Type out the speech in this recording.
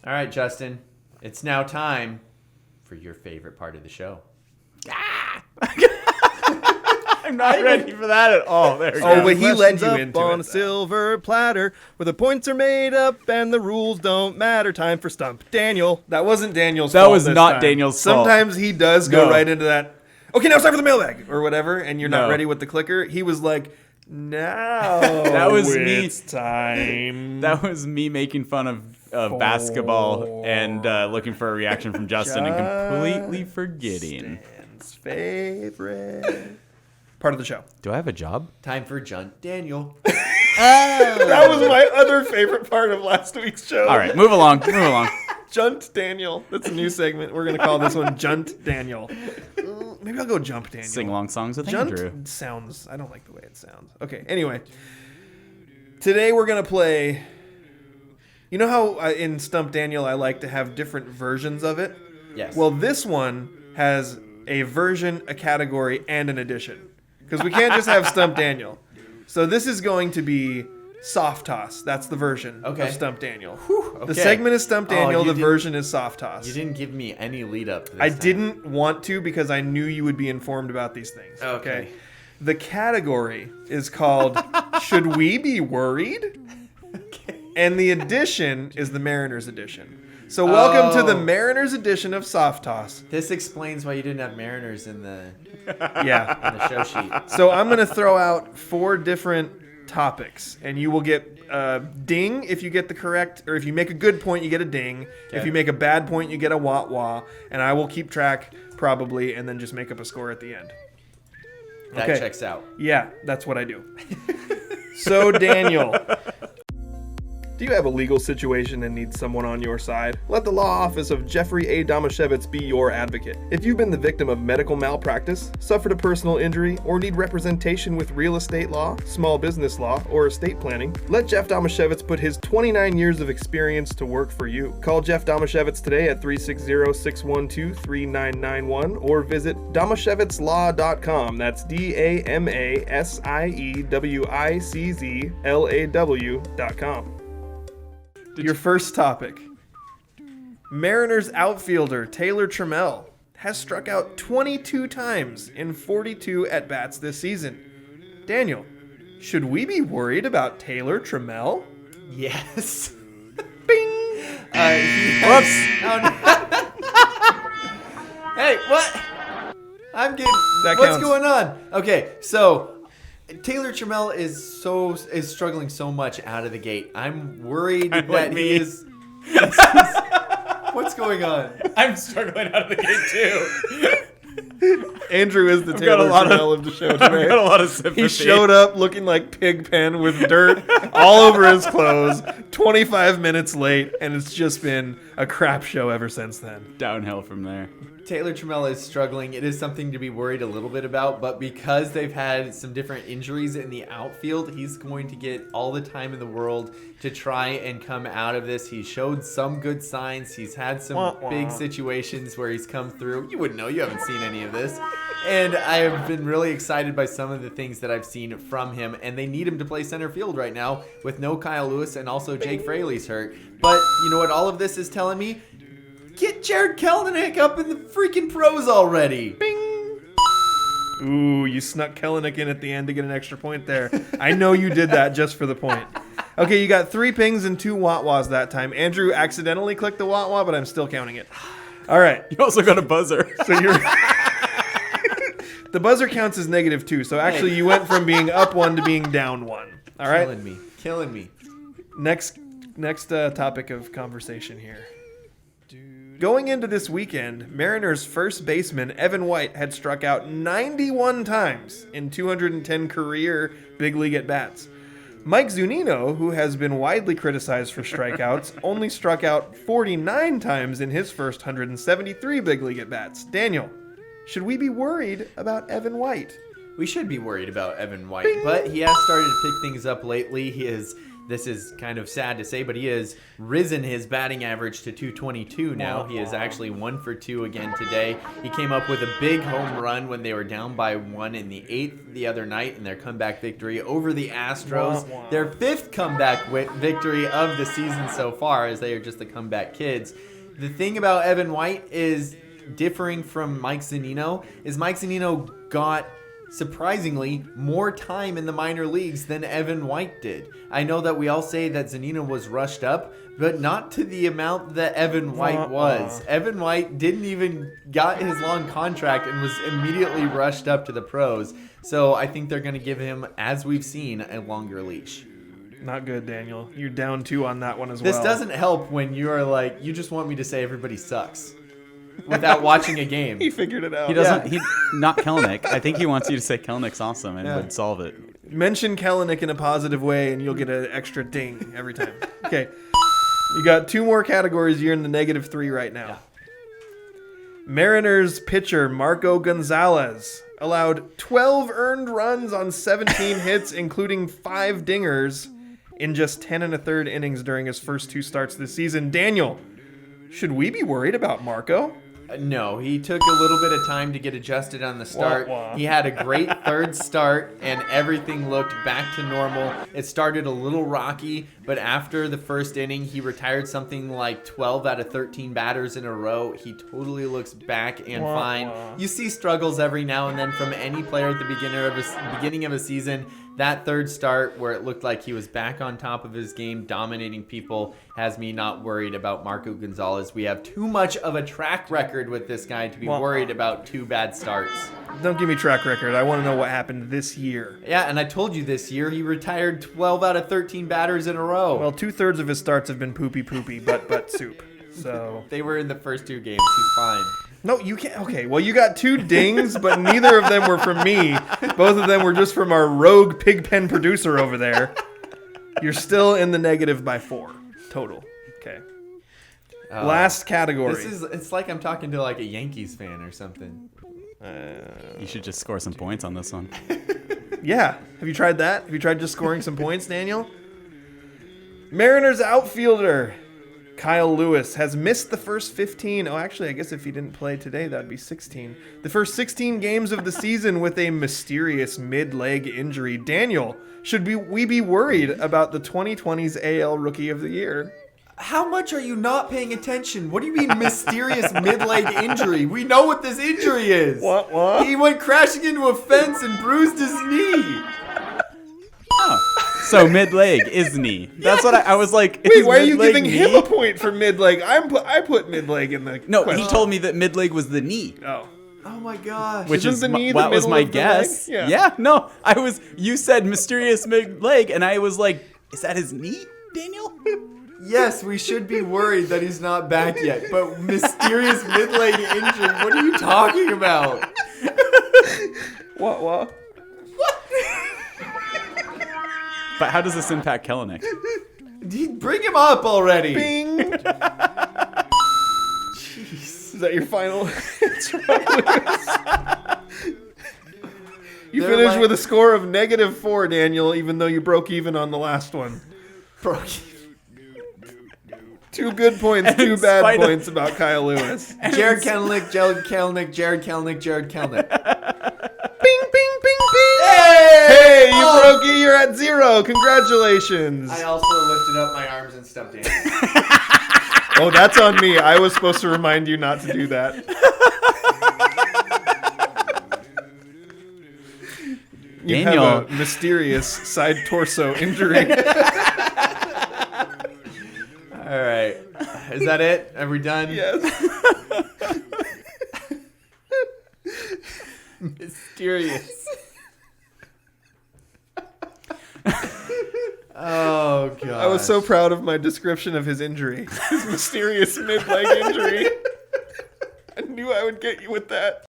All right, Justin. It's now time for your favorite part of the show. I'm not ready for that at all. There we Oh, go. but he led you up into on it. a silver platter where the points are made up and the rules don't matter. Time for Stump Daniel. That wasn't Daniel's That fault was this not time. Daniel's fault. Sometimes he does go No. right into that, okay, now it's time for the mailbag, or whatever, and you're not No. ready with the clicker. He was like, now That was me. it's time. That was me making fun of basketball and looking for a reaction from Justin and completely forgetting. Stan's favorite part of the show. Do I have a job? Time for Junt Daniel. That was my other favorite part of last week's show. All right, move along. Move along. Junt Daniel. That's a new segment. We're going to call this one Junt Daniel. Maybe I'll go Jump Daniel. Sing along songs with Junt Andrew. sounds, I don't like the way it sounds. Okay, anyway. Today we're going to play, you know how in Stump Daniel I like to have different versions of it? Yes. Well, this one has a version, a category, and an addition. Because we can't just have Stump Daniel. So this is going to be Soft Toss. That's the version of Stump Daniel. okay. The segment is Stump Daniel. you The didn't- version is Soft Toss. You didn't give me any lead up to this I time. didn't want to because I knew you would be informed about these things. Okay. The category is called Should We Be Worried? Okay. And the edition is the Mariners edition. So welcome to the Oh. Mariners edition of Soft Toss. This explains why you didn't have Mariners in the Yeah. show sheet. So I'm going to throw out 4 different topics, and you will get a ding if you get the correct, or if you make a good point, you get a ding. If Okay. you make a bad point, you get a wah-wah, and I will keep track probably, and then just make up a score at the end. That Okay. checks out. Yeah, that's what I do. So, Daniel, do you have a legal situation and need someone on your side? Let the law office of Jeffrey A. Damasiewicz be your advocate. If you've been the victim of medical malpractice, suffered a personal injury, or need representation with real estate law, small business law, or estate planning, let Jeff Damasiewicz put his 29 years of experience to work for you. Call Jeff Damasiewicz today at 360-612-3991 or visit damasiewiczlaw.com. That's DAMASIEWICZLAW.com. Your first topic. Mariners outfielder Taylor Trammell has struck out 22 times in 42 at-bats this season. Daniel, should we be worried about Taylor Trammell? Yes. Bing! Whoops. Hey, what? I'm getting. That What's counts. going on? Okay, so Taylor Trammell is struggling so much out of the gate. I'm worried Kinda that like he me. is. What's going on? I'm struggling out of the gate too. Andrew is the got Taylor a lot of- Trammell of the show I've got a today. lot of sympathy. He showed up looking like Pigpen with dirt all over his clothes, 25 minutes late, and it's just been a crap show ever since then. downhill from there. Taylor Trammell is struggling. It is something to be worried a little bit about, but because they've had some different injuries in the outfield, he's going to get all the time in the world to try and come out of this. He showed some good signs. He's had some big situations where he's come through. You wouldn't know. You haven't seen any of this. And I have been really excited by some of the things that I've seen from him, and they need him to play center field right now with no Kyle Lewis, and also Jake Fraley's hurt. But you know what all of this is telling me? Get Jared Kelenic up in the freaking pros already. Bing! Ooh, you snuck Kellenick in at the end to get an extra point there. I know you did that just for the point. Okay, you got 3 pings and 2 wah-wahs that time. Andrew accidentally clicked the wah-wah, but I'm still counting it. All right, You also got a buzzer. so you're... The buzzer counts as -2, so actually you went from being up 1 to being down 1. All right? Killing me. Next topic of conversation here. Going into this weekend, Mariners first baseman Evan White had struck out 91 times in 210 career big league at-bats. Mike Zunino, who has been widely criticized for strikeouts, only struck out 49 times in his first 173 big league at-bats. Daniel, should we be worried about Evan White? We should be worried about Evan White, but he has started to pick things up lately. this is kind of sad to say, but he has risen his batting average to 222 now. He is actually 1 for 2 again today. He came up with a big home run when they were down by 1 in the 8th the other night in their comeback victory over the Astros. Their 5th comeback victory of the season so far, as they are just the comeback kids. The thing about Evan White is differing from Mike Zunino is Mike Zunino got surprisingly more time in the minor leagues than Evan White did. I know that we all say that Zunino was rushed up, but not to the amount that Evan White was. Evan White didn't even got his long contract and was immediately rushed up to the pros. So I think they're going to give him, as we've seen, a longer leash. Not good, Daniel. You're down 2 on that one as This well. doesn't help when you're like, you just want me to say everybody sucks without watching a game. He figured it out. He doesn't. He not Kelenic. I think he wants you to say Kelenic's awesome and would solve it. Mention Kelenic in a positive way, and you'll get an extra ding every time. Okay. You got 2 more categories. You're in the -3 right now. Mariners pitcher Marco Gonzalez allowed 12 earned runs on 17 hits, including 5 dingers, in just 10 1/3 innings during his first 2 starts this season. Daniel, should we be worried about Marco? No, he took a little bit of time to get adjusted on the start. He had a great third start, and everything looked back to normal. It started a little rocky, but after the first inning, he retired something like 12 out of 13 batters in a row. He totally looks back and fine. You see struggles every now and then from any player at the beginning of a season. That third start, where it looked like he was back on top of his game, dominating people, has me not worried about Marco Gonzalez. We have too much of a track record with this guy to be worried about 2 bad starts. Don't give me track record. I want to know what happened this year. Yeah, and I told you this year he retired 12 out of 13 batters in a row. Well, 2/3 of his starts have been poopy, but soup. So they were in the first 2 games. He's fine. No, you can't. Okay, well, you got 2 dings, but neither of them were from me. Both of them were just from our rogue pigpen producer over there. You're still in the negative by 4 total. Okay. Last category. It's like I'm talking to like a Yankees fan or something. You should just score some points on this one. Yeah. Have you tried that? Have you tried just scoring some points, Daniel? Mariners outfielder Kyle Lewis has missed the first 15. Oh, actually, I guess if he didn't play today, that'd be 16. The first 16 games of the season with a mysterious mid-leg injury. Daniel, should we be worried about the 2020's AL Rookie of the Year? How much are you not paying attention? What do you mean mysterious mid-leg injury? We know what this injury is. What? He went crashing into a fence and bruised his knee. So mid-leg is knee. That's what I was like. Wait, why are you giving knee? him a point for mid-leg? I put mid-leg in the No, question. he told me that mid-leg was the knee. Oh. Oh my gosh. Which Isn't is the knee the what was middle my of the guess. leg? Yeah, no. You said mysterious mid-leg, and I was like, is that his knee, Daniel? Yes, we should be worried that he's not back yet, but mysterious mid-leg injury, what are you talking about? What? But how does this impact Kelenic? Bring him up already. Bing! Jeez. Is that your final answer? You They're finished like- with a score of -4, Daniel, even though you broke even on the last one. 2 good points, And 2 in bad spite of- points about Kyle Lewis. Jared Kelenic, Jared Kelenic, Jared Kelenic, Jared Kelenic. Bing, bing, bing, bing! Hey! You broke it. You're at 0. Congratulations. I also lifted up my arms and Stump Daniel. Oh, that's on me. I was supposed to remind you not to do that. You Daniel. have a mysterious side torso injury. All right. Is that it? Are we done? Yes. Mysterious. Oh, God. I was so proud of my description of his injury. His mysterious mid-leg injury. I knew I would get you with that.